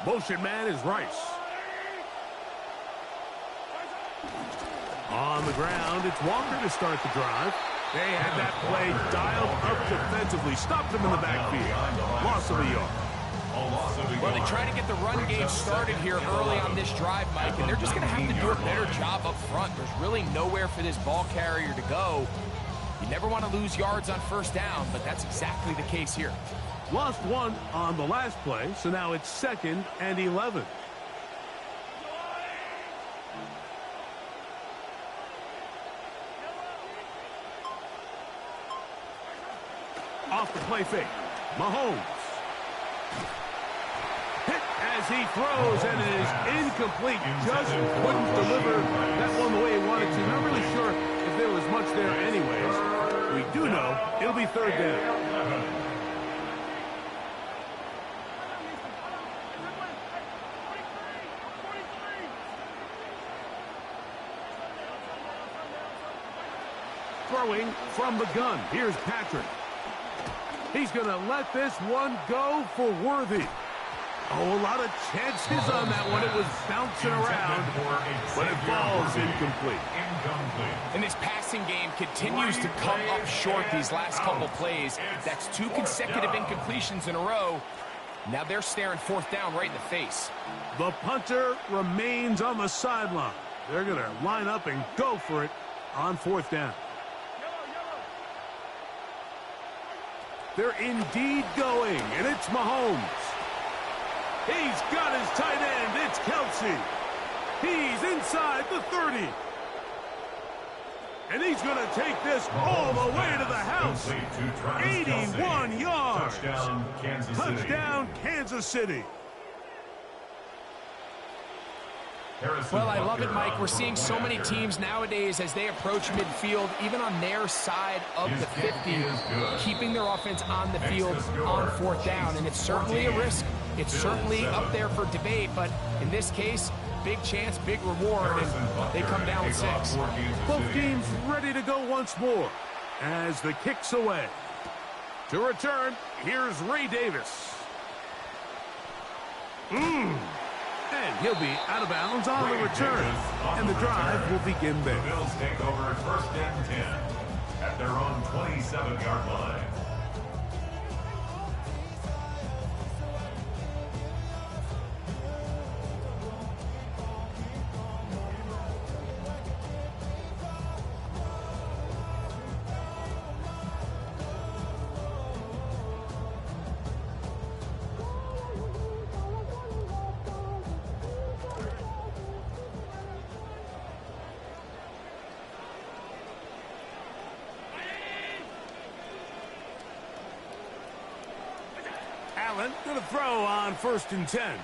Motion man is Rice. On the ground, it's Walker to start the drive. They had that play dialed up defensively. Stopped them in the backfield. Loss of a yard. Well, they try to get the run game started here early on this drive, Mike, and they're just going to have to do a better job up front. There's really nowhere for this ball carrier to go. You never want to lose yards on first down, but that's exactly the case here. Lost one on the last play, so now it's 2nd and 11. Off the play fake. Mahomes. Hit as he throws, and it is incomplete. Just couldn't deliver that one the way he wanted to. Not really sure if there was much there anyways. We do know it'll be 3rd down. Throwing from the gun. Here's Patrick. He's going to let this one go for Worthy. Oh, a lot of chances on that one. It was bouncing around, but it falls incomplete. And this passing game continues to come up short these last couple plays. That's 2 consecutive incompletions in a row. Now they're staring 4th down right in the face. The punter remains on the sideline. They're going to line up and go for it on 4th down. They're indeed going, and it's Mahomes. He's got his tight end. It's Kelsey. He's inside the 30. And he's going to take this all the way to the house. 81 yards. Touchdown, Kansas City. Well, I love it, Mike. We're seeing so many teams nowadays as they approach midfield, even on their side of the 50, keeping their offense on the field on 4th down. And it's certainly a risk. It's certainly up there for debate, but in this case, big chance, big reward, and they come down with 6. Both teams ready to go once more as the kick's away. To return, here's Ray Davis. And he'll be out of bounds on the return. And the drive will begin there. The Bills take over 1st and 10 at their own 27-yard line. Allen going to throw on 1st and 10.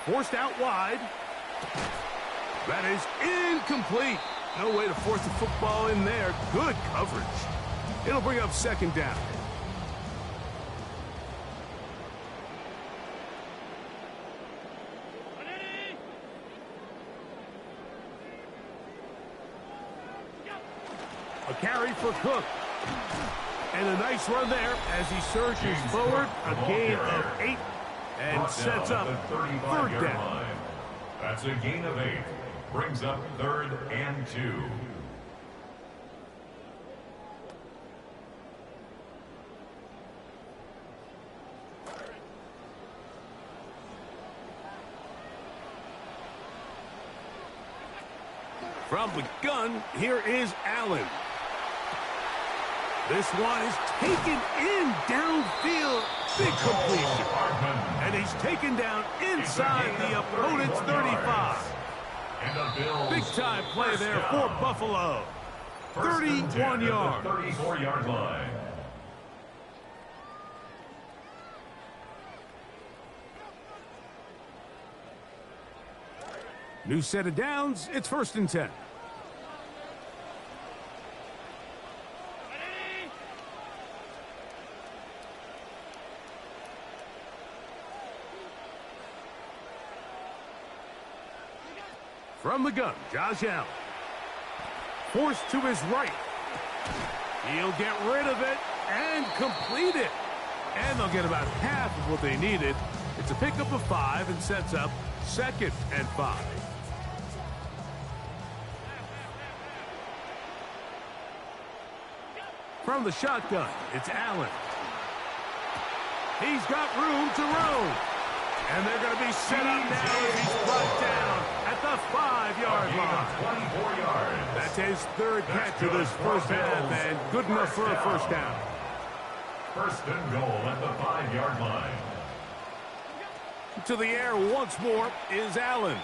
Forced out wide. That is incomplete. No way to force the football in there. Good coverage. It'll bring up 2nd down. A carry for Cook. And a nice run there as he surges forward. A gain of 8 and sets up 3rd down. That's a gain of 8. Brings up 3rd and 2. From the gun, here is Allen. This one is taken in downfield. Big completion. And he's taken down inside the opponent's 35. Big time play there for Buffalo. 31 yards. 34-yard line. New set of downs. It's 1st and 10. From the gun, Josh Allen. Forced to his right. He'll get rid of it and complete it. And they'll get about half of what they needed. It's a pickup of 5 and sets up 2nd and 5. From the shotgun, it's Allen. He's got room to roam. And they're going to be set up now as he's brought down at the 5-yard line. 24 yards. That's his 3rd catch of this first half, and good enough for a first down. First and goal at the 5-yard line. To the air once more is Allen.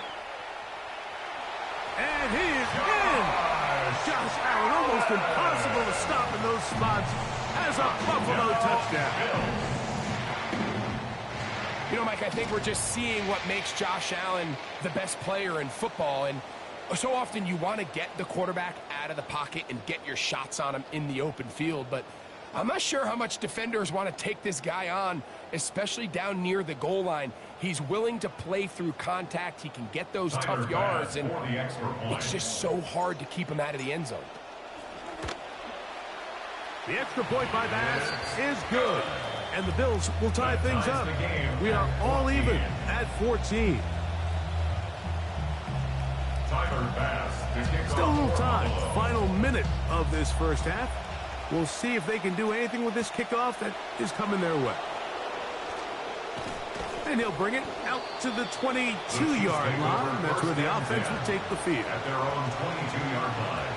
And he is in. Josh Allen, almost impossible to stop in those spots, as a Buffalo touchdown. You know, Mike, I think we're just seeing what makes Josh Allen the best player in football. And so often you want to get the quarterback out of the pocket and get your shots on him in the open field. But I'm not sure how much defenders want to take this guy on, especially down near the goal line. He's willing to play through contact. He can get those tough yards, and it's just so hard to keep him out of the end zone. The extra point by Bass is good. And the Bills will tie things up. We are all even at 14. Still a little time. Final minute of this first half. We'll see if they can do anything with this kickoff that is coming their way. And he'll bring it out to the 22-yard line. That's where the offense will take the field. At their own 22-yard line.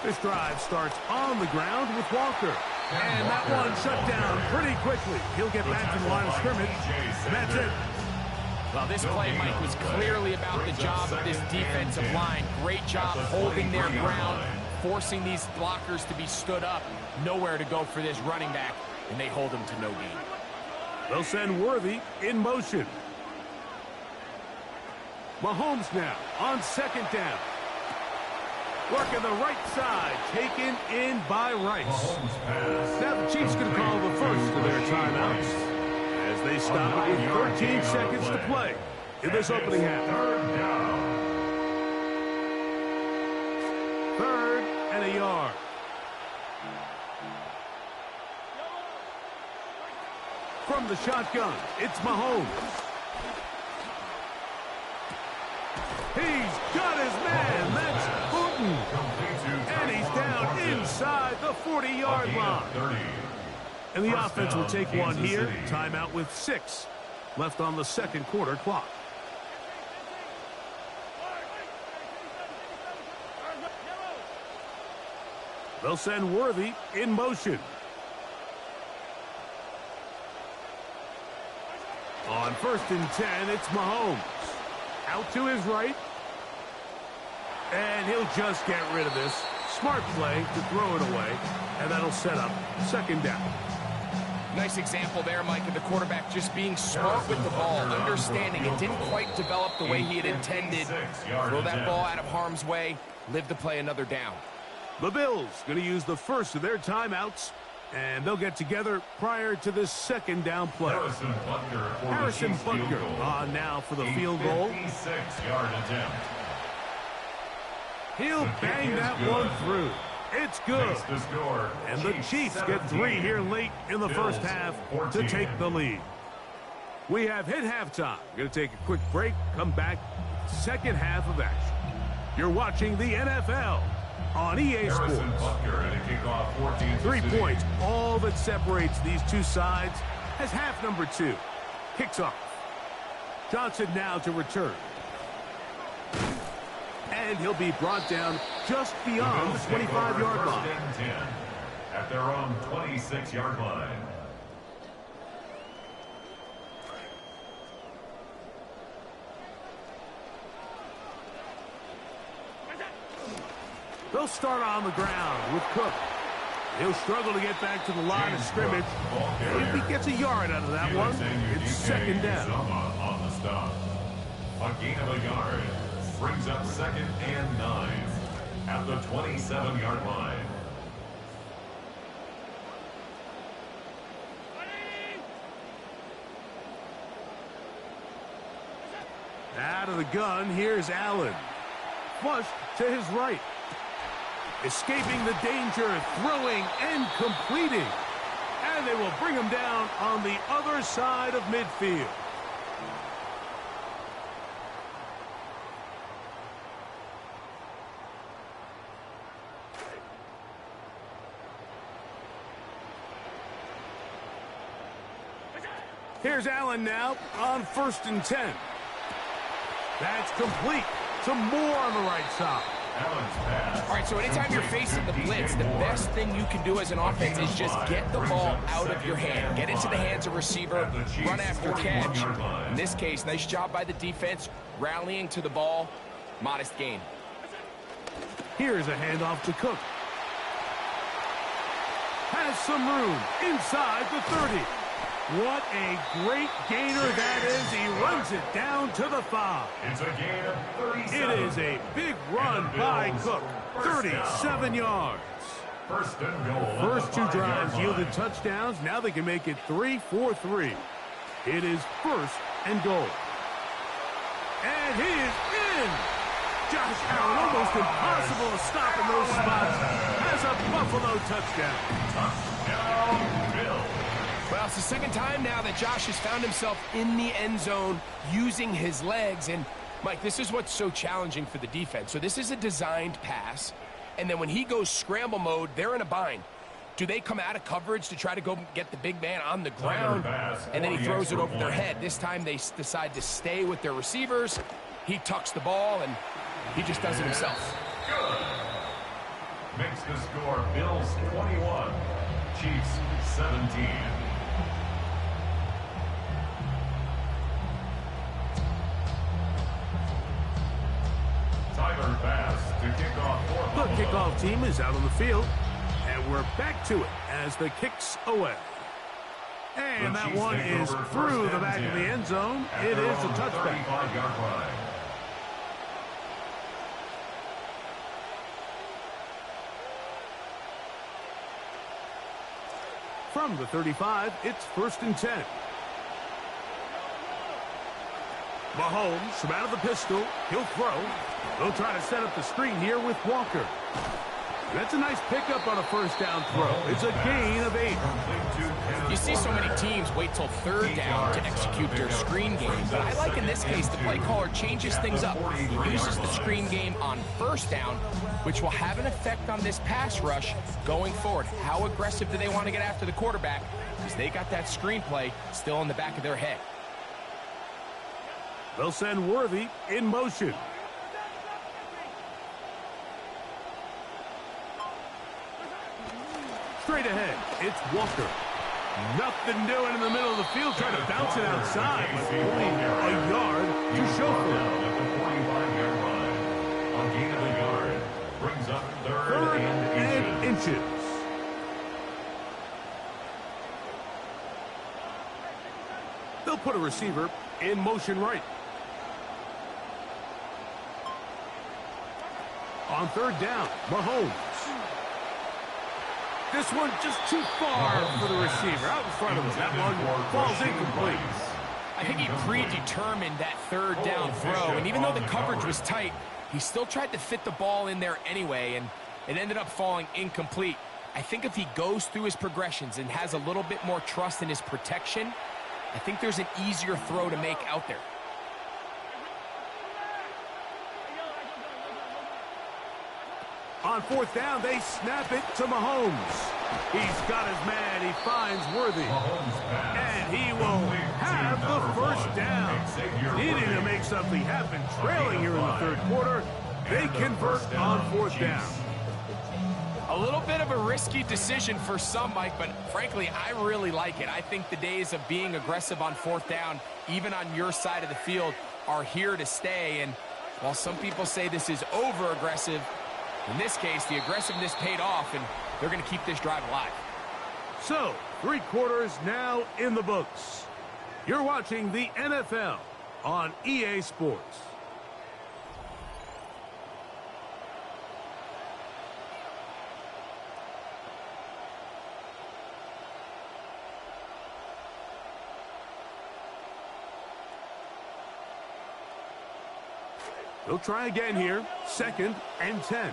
This drive starts on the ground with Walker. And that one shut down pretty quickly. He'll get back to the line of scrimmage. And that's it. Well, this play, Mike, was clearly about the job of this defensive line. Great job holding their ground, forcing these blockers to be stood up. Nowhere to go for this running back, and they hold him to no gain. They'll send Worthy in motion. Mahomes now on 2nd down. Working the right side, taken in by Rice. Now the Chiefs going to call the first of their timeouts as they stop it with 13 seconds to play in this opening half. 3rd and a yard. From the shotgun, it's Mahomes. He's got his man. That's Booten. And he's down inside the 40-yard line. And the offense will take one here. Timeout with 6 left on the 2nd quarter clock. They'll send Worthy in motion. On 1st and 10, it's Mahomes. Out to his right. And he'll just get rid of this. Smart play to throw it away. And that'll set up 2nd down. Nice example there, Mike, of the quarterback just being smart with the ball, understanding it didn't quite develop the way he had intended. Throw that ball out of harm's way, live to play another down. The Bills going to use the first of their timeouts, and they'll get together prior to this 2nd down play. Harrison Butker on now for the field goal. 56-yard attempt. He'll bang that one through. It's good. And the Chiefs get 3 here late in the first half to take the lead. We have hit halftime. Going to take a quick break, come back, 2nd half of action. You're watching the NFL on EA Sports. 3 points, all that separates these two sides as half number 2 kicks off. Johnson now to return. And he'll be brought down just beyond the 25-yard line. At their own 26-yard line. They'll start on the ground with Cook. He'll struggle to get back to the line of scrimmage. If he gets a yard out of that one, it's 2nd down. On the stop. A gain of a yard. Brings up 2nd and 9 at the 27-yard line. out of the gun. Here's Allen. Flush to his right. Escaping the danger, throwing and completing. And they will bring him down on the other side of midfield. Here's Allen now on 1st and 10. That's complete. Some more on the right side. All right, so anytime you're facing the blitz, the best thing you can do as an offense is just get the ball out of your hand. Get into the hands of receiver, run after catch. In this case, nice job by the defense, rallying to the ball. Modest gain. Here's a handoff to Cook. Has some room inside the 30. What a great gainer that is. He runs it down to the 5. It's a gain of 37. It is a big run by Cook. 37 yards. First and goal. First 2 drives yielded touchdowns. Now they can make it 3-4-3. It is 1st and goal. And he is in. Josh Allen, almost impossible to stop in those spots, has a Buffalo touchdown. Touchdown, Bill. Well, it's the second time now that Josh has found himself in the end zone using his legs. And, Mike, this is what's so challenging for the defense. So this is a designed pass. And then when he goes scramble mode, they're in a bind. Do they come out of coverage to try to go get the big man on the ground? And then he throws it over their head. This time they decide to stay with their receivers. He tucks the ball, and he just does it himself. Good. Makes the score Bills 21, Chiefs 17. The kickoff team is out on the field, and we're back to it as the kick's away. And that one is through the back of the end zone. It is a touchback. From the 35, it's 1st and 10. Mahomes from out of the pistol. He'll throw. They'll try to set up the screen here with Walker. That's a nice pickup on a 1st down throw. It's a gain of 8. You see so many teams wait till 3rd down to execute their screen game, but I like in this case the play caller changes things up. He uses the screen game on 1st down, which will have an effect on this pass rush going forward. How aggressive do they want to get after the quarterback? Because they got that screen play still in the back of their head. They'll send Worthy in motion. Straight ahead, it's Walker. Nothing doing in the middle of the field, trying to bounce it outside, but only a yard to show for it. At the 45-yard line, a gain of a yard brings up 3rd and inches. They'll put a receiver in motion right. On 3rd down, Mahomes. This one just too far for the receiver. Out in front of him. That one falls incomplete. I think he predetermined that 3rd down throw, and even though the coverage was tight, he still tried to fit the ball in there anyway, and it ended up falling incomplete. I think if he goes through his progressions and has a little bit more trust in his protection, I think there's an easier throw to make out there. On 4th down, they snap it to Mahomes. He's got his man. He finds Worthy. And he will have the 1st down. Needing to make something happen. Trailing here in the 3rd quarter. They convert on 4th down. A little bit of a risky decision for some, Mike, but frankly, I really like it. I think the days of being aggressive on 4th down, even on your side of the field, are here to stay. And while some people say this is over-aggressive, in this case, the aggressiveness paid off, and they're going to keep this drive alive. So, 3 quarters now in the books. You're watching the NFL on EA Sports. They'll try again here. 2nd and 10.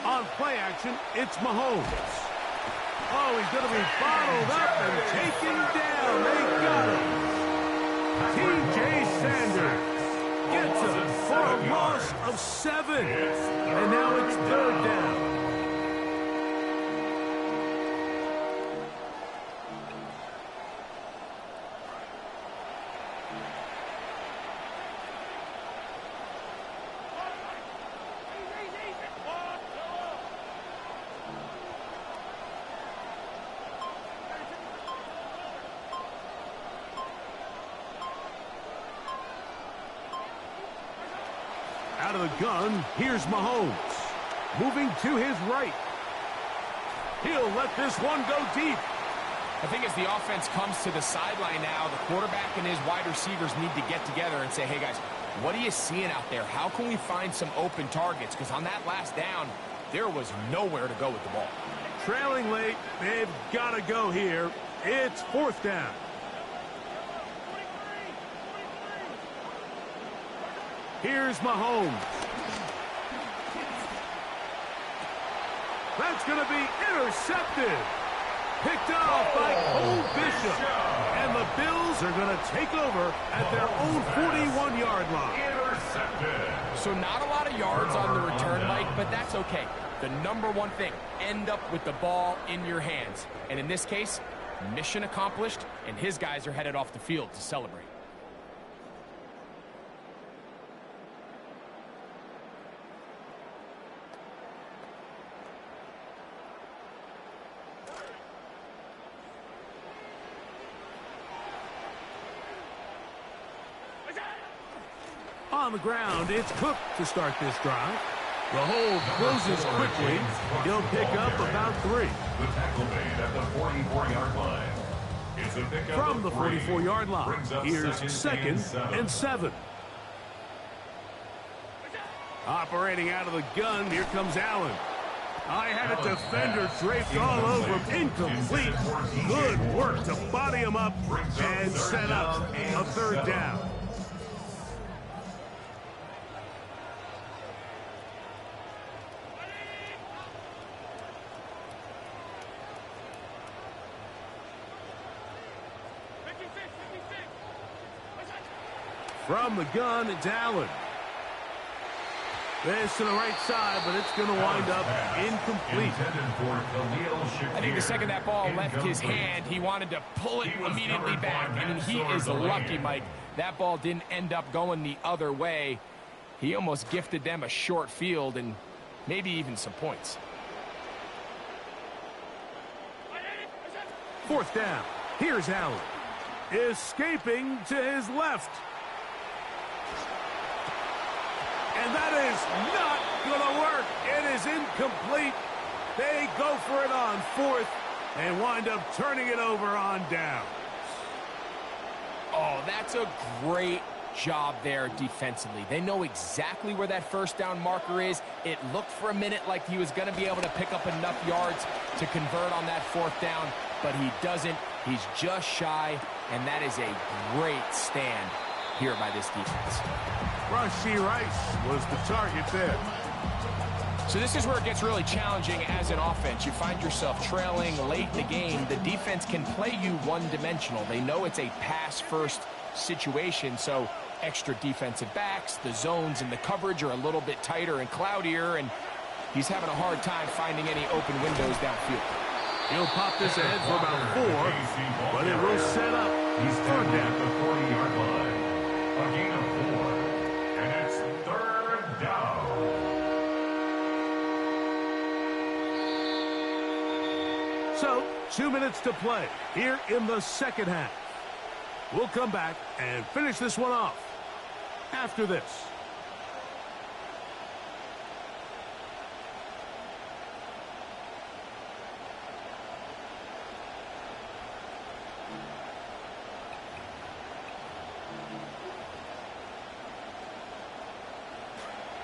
On play action, it's Mahomes. Oh, he's going to be bottled up and taken down. They got him. T.J. Sanders gets him for a loss of 7. And now it's 3rd down. Out of the gun, here's Mahomes. Moving to his right. He'll let this one go deep. I think as the offense comes to the sideline now, the quarterback and his wide receivers need to get together and say, hey, guys, what are you seeing out there? How can we find some open targets? Because on that last down, there was nowhere to go with the ball. Trailing late, they've got to go here. It's 4th down. Here's Mahomes. That's going to be intercepted. Picked off by Cole Bishop. And the Bills are going to take over at their own 41-yard line. Intercepted. So not a lot of yards on the return, Mike, but that's okay. The number one thing, end up with the ball in your hands. And in this case, mission accomplished, and his guys are headed off the field to celebrate. On the ground, it's Cook to start this drive. The hold closes quickly. He'll pick up about 3. The tackle made at the 44-yard line. It's a pickup From the 44-yard line, here's 2nd and 7. Operating out of the gun, here comes Allen. I had a defender draped all over him. Incomplete. Good work to body him up and set up a 3rd down. From the gun, it's Allen. This to the right side, but it's going to wind up incomplete. I think the second that ball left his hand, he wanted to pull it immediately back. I mean, he is lucky, Mike. That ball didn't end up going the other way. He almost gifted them a short field and maybe even some points. 4th down. Here's Allen. Escaping to his left. And that is not going to work. It is incomplete. They go for it on 4th and wind up turning it over on down. Oh, that's a great job there defensively. They know exactly where that 1st down marker is. It looked for a minute like he was going to be able to pick up enough yards to convert on that 4th down, but he doesn't. He's just shy, and that is a great stand here by this defense. Rashee Rice was the target there. So this is where it gets really challenging as an offense. You find yourself trailing late in the game. The defense can play you one-dimensional. They know it's a pass-first situation, so extra defensive backs, the zones and the coverage are a little bit tighter and cloudier, and he's having a hard time finding any open windows downfield. He'll pop this ahead for about 4, but it will set up. He's 3rd down at the 40-yard line. A gain of 4, and it's 3rd down. So, 2 minutes to play here in the 2nd half. We'll come back and finish this one off after this.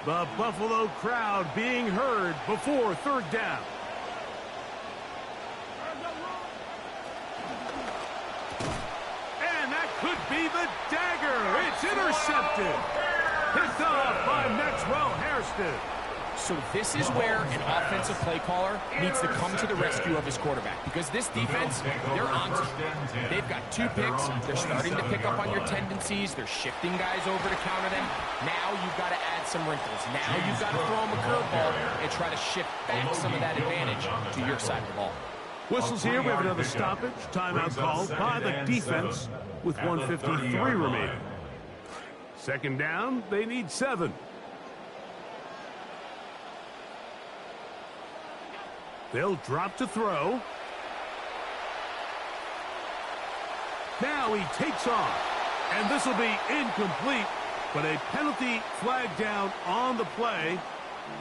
The Buffalo crowd being heard before 3rd down. And that could be the dagger. It's It's intercepted. Picked off by Maxwell Hairston. So this is where an offensive play caller needs to come to the rescue of his quarterback, because this defense, they're on to it. They've got 2 picks. They're starting to pick up on your tendencies. They're shifting guys over to counter them. Now you've got to add some wrinkles. Now you've got to throw them a curveball and try to shift back some of that advantage to your side of the ball. Whistles here. We have another stoppage. Timeout called by the defense with 1:53 remaining. Second down, they need 7. They'll drop to throw. Now he takes off. And this will be incomplete, but a penalty flag down on the play.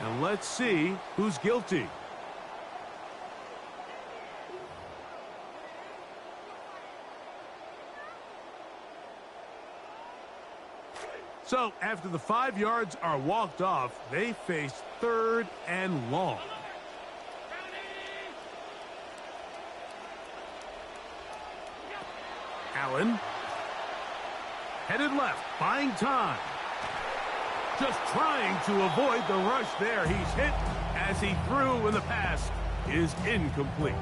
And let's see who's guilty. So after the 5 yards are walked off, they face 3rd and long. Allen. Headed left, buying time. Just trying to avoid the rush there. He's hit as he threw, and the pass is incomplete.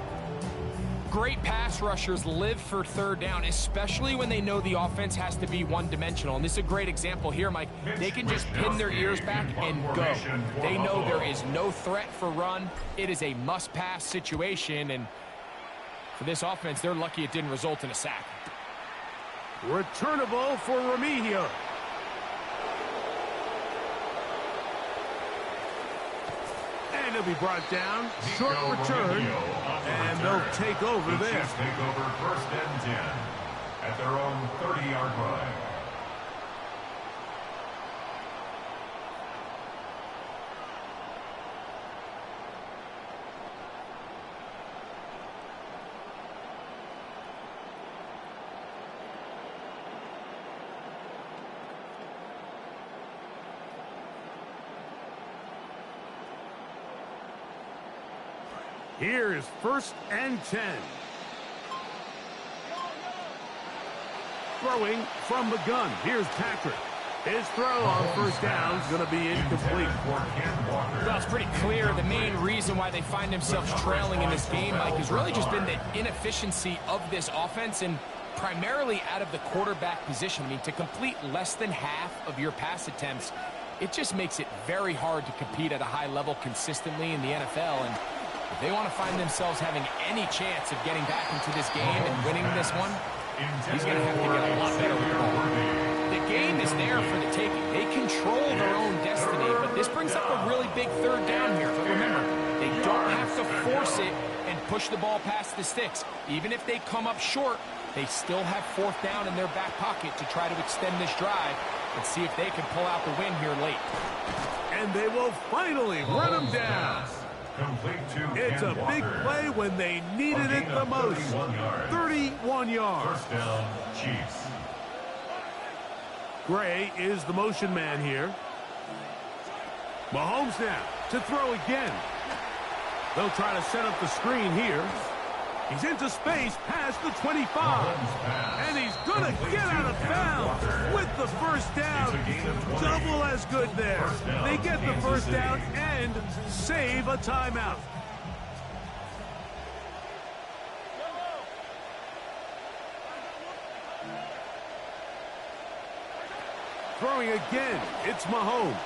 Great pass rushers live for 3rd down, especially when they know the offense has to be one-dimensional. And this is a great example here, Mike. They can just pin their ears back and go. They know there is no threat for run. It is a must-pass situation, and for this offense, they're lucky it didn't result in a sack. Returnable for Remigio. And he'll be brought down. Short return. And they'll take over this. Take over 1st and 10 at their own 30-yard line. Here's 1st and 10. Throwing from the gun. Here's Patrick. His throw on 1st down is going to be incomplete. Well, it's pretty clear the main reason why they find themselves trailing in this game, Mike, has really just been the inefficiency of this offense, and primarily out of the quarterback position. I mean, to complete less than half of your pass attempts, it just makes it very hard to compete at a high level consistently in the NFL. And if they want to find themselves having any chance of getting back into this game and winning this one, he's going to have to get a lot better with the ball. The game is there for the taking. They control their own destiny, but this brings up a really big 3rd down here. But remember, they don't have to force it and push the ball past the sticks. Even if they come up short, they still have 4th down in their back pocket to try to extend this drive and see if they can pull out the win here late. And they will finally run him down. It's a big play when they needed it the most. 31 yards. 1st down, Chiefs. Gray is the motion man here. Mahomes now to throw again. They'll try to set up the screen here. He's into space past the 25. And he's going to get out of bounds with the 1st down. Double as good there. They get the 1st down and save a timeout. Throwing again, it's Mahomes.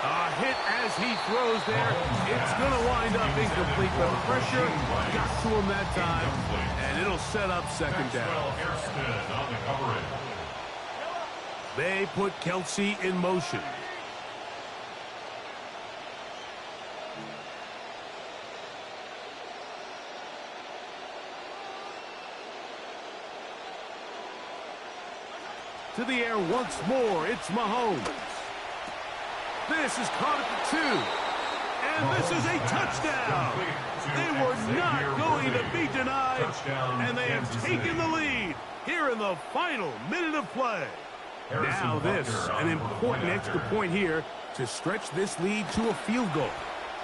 A hit as he throws there. It's going to wind up incomplete, but pressure got to him that time, and it'll set up 2nd down. They put Kelsey in motion. To the air once more, it's Mahomes. This is caught at the 2. And this is a touchdown. They were not going to be denied, and they have taken the lead here in the final minute of play. Now this, an important extra point here to stretch this lead to a field goal.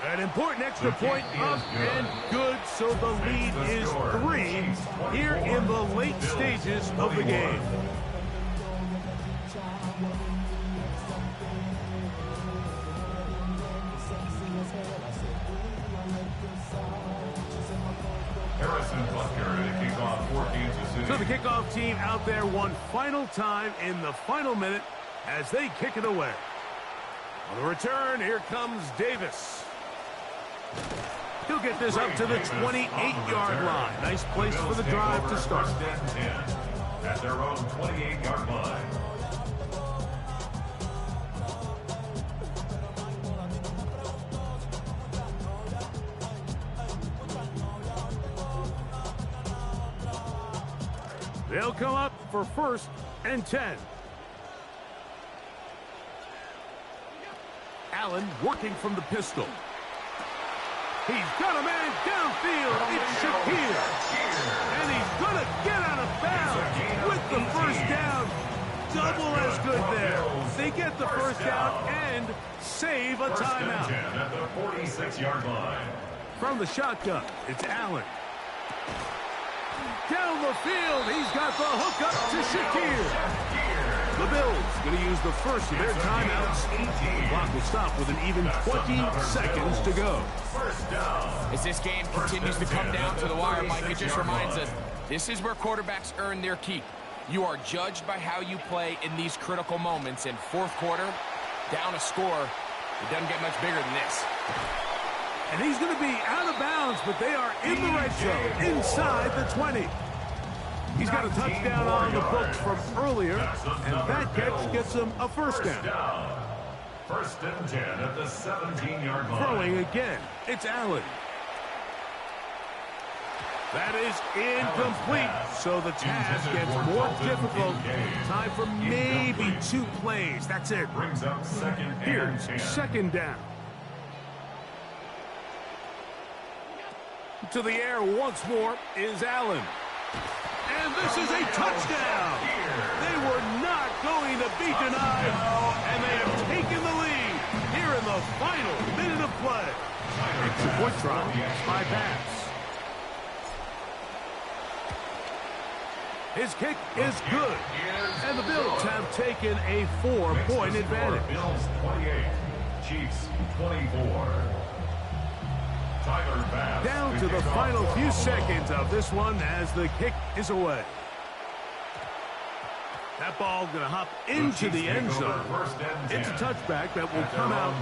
An important extra point up and good, so the lead is 3 here in the late stages of the game. So the kickoff team out there one final time in the final minute as they kick it away. On the return, here comes Davis. He'll get this up to the 28-yard line. Nice place for the drive to start. At their own 28-yard line. They'll come up for 1st and 10. Allen working from the pistol. He's got a man downfield. It's Shakir. And he's going to get out of bounds with the first down. Double as good there. They get the first down and save a timeout. At the 46-yard line. From the shotgun, it's Allen. Down the field, he's got the hook up to Shakir. The Bills going to use the first of their timeouts. The clock will stop with an even 20 seconds to go. As this game continues to come down to the wire, Mike, it just reminds us, this is where quarterbacks earn their keep. You are judged by how you play in these critical moments. In fourth quarter, down a score, it doesn't get much bigger than this. And he's going to be out of bounds, but they are in the red zone, inside the 20. He's got a touchdown on the books from earlier, and that catch gets him a first down. 1st and 10 at the 17-yard line. Throwing again, it's Allen. That is incomplete, so the task gets more difficult. Time for maybe 2 plays. That's it. Brings up 2nd and 10. Here's 2nd down. To the air once more is Allen. And this is a touchdown. They were not going to be denied. And they have taken the lead here in the final minute of play. It's a point try by pass. His kick is good. And the Bills have taken a 4-point advantage. Bills 28, Chiefs 24. Down to the final few seconds of this one as the kick is away. That ball going to hop into the end zone. It's a touchback that will come out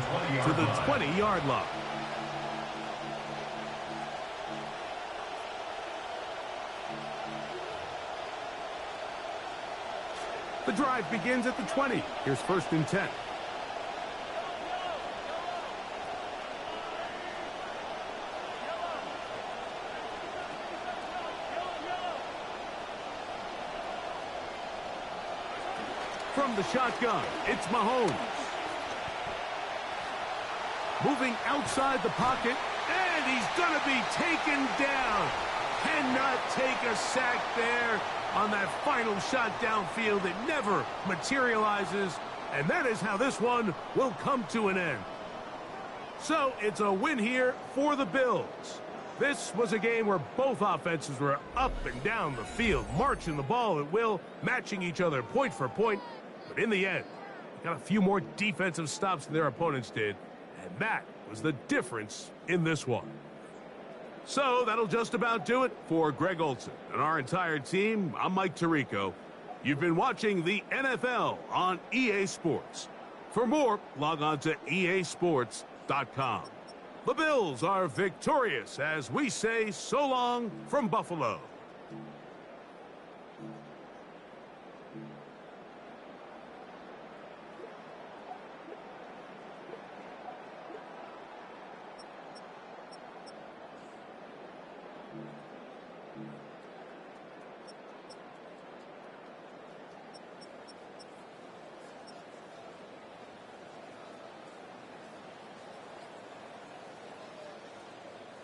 to the 20-yard line. The drive begins at the 20. Here's 1st and 10. From the shotgun, it's Mahomes. Moving outside the pocket, and he's going to be taken down. Cannot take a sack there on that final shot downfield. It never materializes, and that is how this one will come to an end. So it's a win here for the Bills. This was a game where both offenses were up and down the field, marching the ball at will, matching each other point for point. But in the end, they got a few more defensive stops than their opponents did, and that was the difference in this one. So that'll just about do it for Greg Olson and our entire team. I'm Mike Tirico. You've been watching the NFL on EA Sports. For more, log on to easports.com. The Bills are victorious as we say so long from Buffalo.